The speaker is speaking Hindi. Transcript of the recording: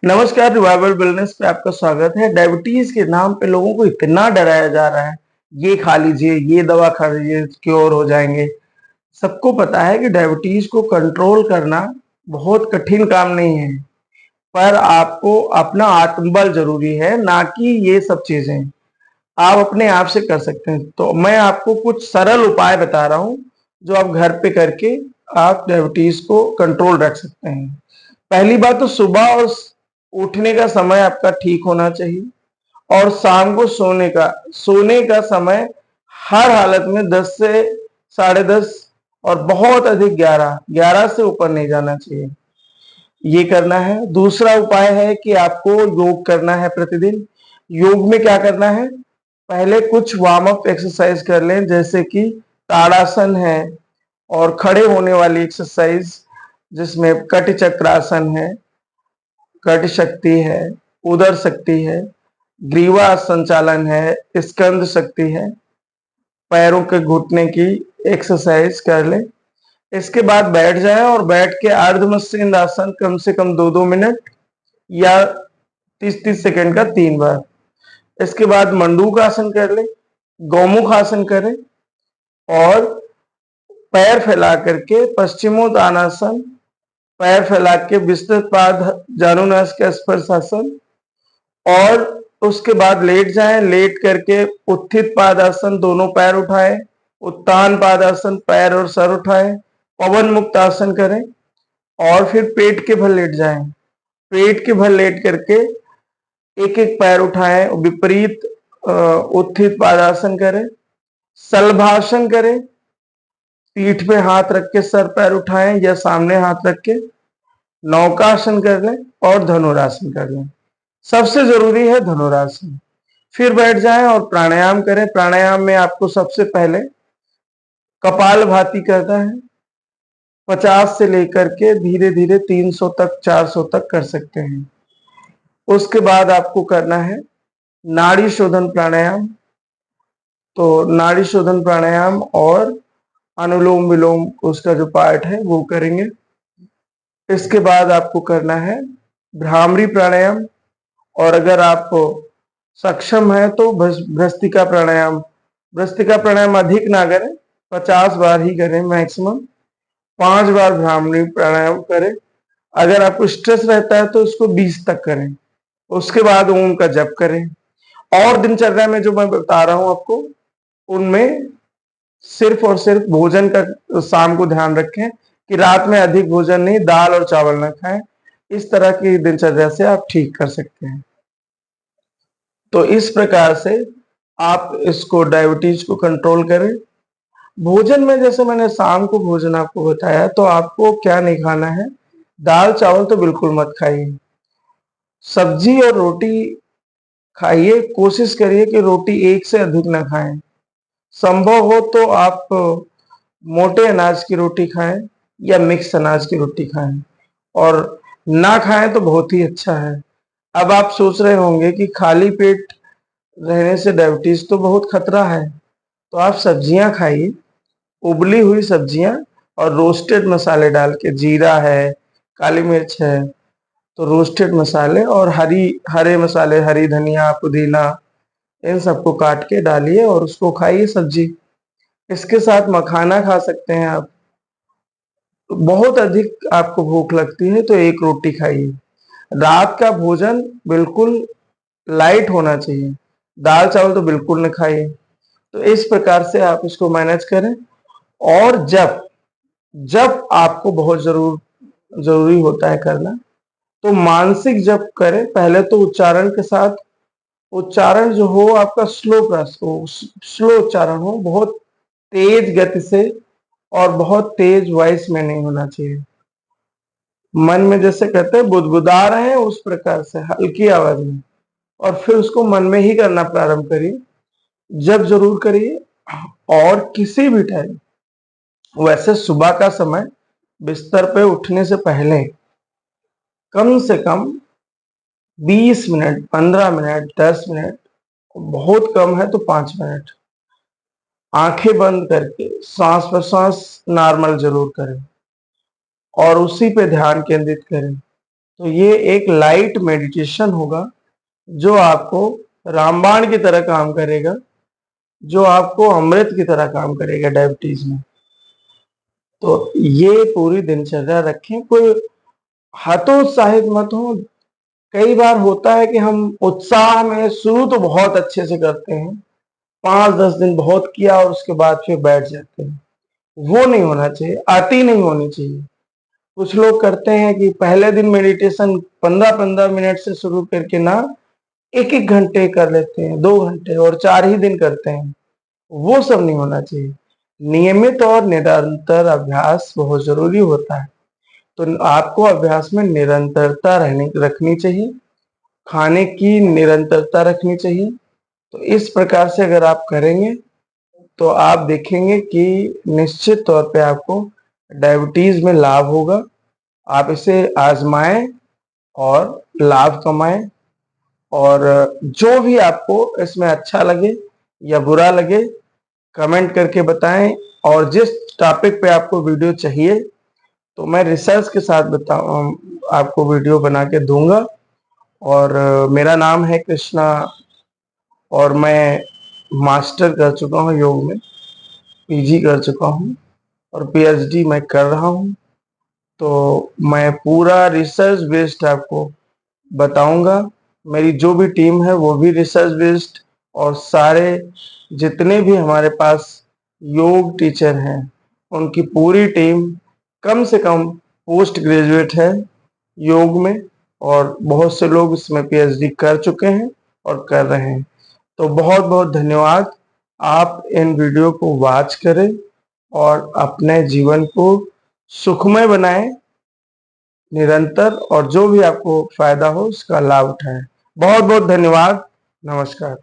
नमस्कार, रिवाइवल वेलनेस पे आपका स्वागत है। डायबिटीज के नाम पे लोगों को इतना डराया जा रहा है, ये खा लीजिए, ये दवा खा लीजिए, क्योर हो जाएंगे। सबको पता है कि डायबिटीज को कंट्रोल करना बहुत कठिन काम नहीं है, पर आपको अपना आत्मबल जरूरी है, ना कि ये सब चीजें आप अपने आप से कर सकते हैं। तो मैं आपको कुछ सरल उपाय बता रहा हूँ जो आप घर पे करके आप डायबिटीज को कंट्रोल रख सकते हैं। पहली बात तो सुबह और उठने का समय आपका ठीक होना चाहिए, और शाम को सोने का समय हर हालत में 10 से 10:30 और बहुत अधिक 11 से ऊपर नहीं जाना चाहिए। ये करना है। दूसरा उपाय है कि आपको योग करना है प्रतिदिन। योग में क्या करना है? पहले कुछ वार्म अप एक्सरसाइज कर लें, जैसे कि ताड़ासन है और खड़े होने वाली एक्सरसाइज, जिसमें कट चक्रासन है, कट शक्ति है, उदर शक्ति है, ग्रीवा संचालन है, स्कंद शक्ति है, पैरों के घुटने की एक्सरसाइज कर लें। इसके बाद बैठ जाएं और बैठ के अर्ध मत्स्य आसन कम से कम 2-2 मिनट या 30-30 सेकंड का 3 बार। इसके बाद मंडूक आसन कर लें, गौमुख आसन करें और पैर फैला करके पश्चिमोत्तानासन, पैर फैला के विस्तृत पाद जानुनासिक स्पर्शासन, और उसके बाद लेट जाएं। लेट करके उत्थित पादासन, दोनों पैर उठाएं, उत्तान पादासन, पैर और सर उठाएं, पवन मुक्त आसन करें और फिर पेट के बल लेट जाएं। पेट के बल लेट करके एक एक पैर उठाएं, विपरीत उत्थित पादासन करें, सलभासन करें, पीठ पे हाथ रख के सर पैर उठाएं या सामने हाथ रख के नौकासन कर लें और धनुरासन कर लें। सबसे जरूरी है धनुरासन। फिर बैठ जाएं और प्राणायाम करें। प्राणायाम में आपको सबसे पहले कपालभाति करना है। 50 से लेकर के धीरे धीरे 300 तक, 400 तक कर सकते हैं। उसके बाद आपको करना है नाड़ी शोधन प्राणायाम। तो नाड़ी शोधन प्राणायाम और अनुलोम विलोम, उसका जो पार्ट है वो करेंगे। इसके बाद आपको करना है भ्रामरी प्राणायाम, और अगर आप सक्षम है तो भ्रस्तिका प्राणायाम। भ्रस्तिका प्राणायाम अधिक ना करें, 50 बार ही करें मैक्सिमम। 5 बार भ्रामरी प्राणायाम करें। अगर आपको स्ट्रेस रहता है तो इसको 20 तक करें। उसके बाद ओम का जप करें। और दिनचर्या में जो मैं बता रहा हूं आपको, उनमें सिर्फ और सिर्फ भोजन का शाम को ध्यान रखें कि रात में अधिक भोजन नहीं, दाल और चावल ना खाएं। इस तरह की दिनचर्या से आप ठीक कर सकते हैं। तो इस प्रकार से आप इसको डायबिटीज को कंट्रोल करें। भोजन में जैसे मैंने शाम को भोजन आपको बताया, तो आपको क्या नहीं खाना है? दाल चावल तो बिल्कुल मत खाइए। सब्जी और रोटी खाइए। कोशिश करिए कि रोटी एक से अधिक ना खाएं। संभव हो तो आप मोटे अनाज की रोटी खाएं या मिक्स अनाज की रोटी खाएं, और ना खाएं तो बहुत ही अच्छा है। अब आप सोच रहे होंगे कि खाली पेट रहने से डायबिटीज तो बहुत खतरा है, तो आप सब्जियां खाइए, उबली हुई सब्जियां, और रोस्टेड मसाले डाल के, जीरा है, काली मिर्च है, तो रोस्टेड मसाले और हरे मसाले, हरी धनिया, पुदीना, इन सबको काट के डालिए और उसको खाइए सब्जी। इसके साथ मखाना खा सकते हैं आप। बहुत अधिक आपको भूख लगती है तो एक रोटी खाइए। रात का भोजन बिल्कुल लाइट होना चाहिए। दाल चावल तो बिल्कुल न खाइए। तो इस प्रकार से आप इसको मैनेज करें। और जब जब आपको बहुत जरूरी होता है करना, तो मानसिक जप करें। पहले तो उच्चारण के साथ, उच्चारण जो हो आपका स्लो उच्चारण हो, बहुत तेज गति से और बहुत तेज वॉइस में नहीं होना चाहिए। मन में जैसे कहते हैं बुदबुदा रहे हैं, उस प्रकार से हल्की आवाज में, और फिर उसको मन में ही करना प्रारंभ करिए। जब जरूर करिए, और किसी भी टाइम। वैसे सुबह का समय बिस्तर पे उठने से पहले कम से कम 20 मिनट, 15 मिनट, 10 मिनट, बहुत कम है तो 5 मिनट आंखें बंद करके सांस प्रश्वास नॉर्मल जरूर करें और उसी पे ध्यान केंद्रित करें। तो ये एक लाइट मेडिटेशन होगा जो आपको रामबाण की तरह काम करेगा, जो आपको अमृत की तरह काम करेगा डायबिटीज में। तो ये पूरी दिनचर्या रखें, कोई हतोत्साहित मत हो। कई बार होता है कि हम उत्साह में शुरू तो बहुत अच्छे से करते हैं, 5-10 दिन बहुत किया और उसके बाद फिर बैठ जाते हैं। वो नहीं होना चाहिए, अति नहीं होनी चाहिए। कुछ लोग करते हैं कि पहले दिन मेडिटेशन 15-15 मिनट से शुरू करके ना 1-1 घंटे कर लेते हैं, 2 घंटे और 4 ही दिन करते हैं। वो सब नहीं होना चाहिए। नियमित और निरंतर अभ्यास बहुत जरूरी होता है। तो आपको अभ्यास में निरंतरता रखनी चाहिए, खाने की निरंतरता रखनी चाहिए। तो इस प्रकार से अगर आप करेंगे तो आप देखेंगे कि निश्चित तौर पे आपको डायबिटीज में लाभ होगा। आप इसे आजमाएं और लाभ कमाएं, और जो भी आपको इसमें अच्छा लगे या बुरा लगे कमेंट करके बताएं। और जिस टॉपिक पे आपको वीडियो चाहिए तो मैं रिसर्च के साथ आपको वीडियो बना के दूंगा। और मेरा नाम है कृष्णा और मैं मास्टर कर चुका हूँ योग में, पीजी कर चुका हूँ और पीएचडी मैं कर रहा हूँ। तो मैं पूरा रिसर्च बेस्ड आपको बताऊंगा। मेरी जो भी टीम है वो भी रिसर्च बेस्ड, और सारे जितने भी हमारे पास योग टीचर हैं उनकी पूरी टीम कम से कम पोस्ट ग्रेजुएट है योग में, और बहुत से लोग इसमें पीएचडी कर चुके हैं और कर रहे हैं। तो बहुत बहुत धन्यवाद। आप इन वीडियो को वॉच करें और अपने जीवन को सुखमय बनाएं निरंतर, और जो भी आपको फायदा हो उसका लाभ उठाएं। बहुत बहुत धन्यवाद। नमस्कार।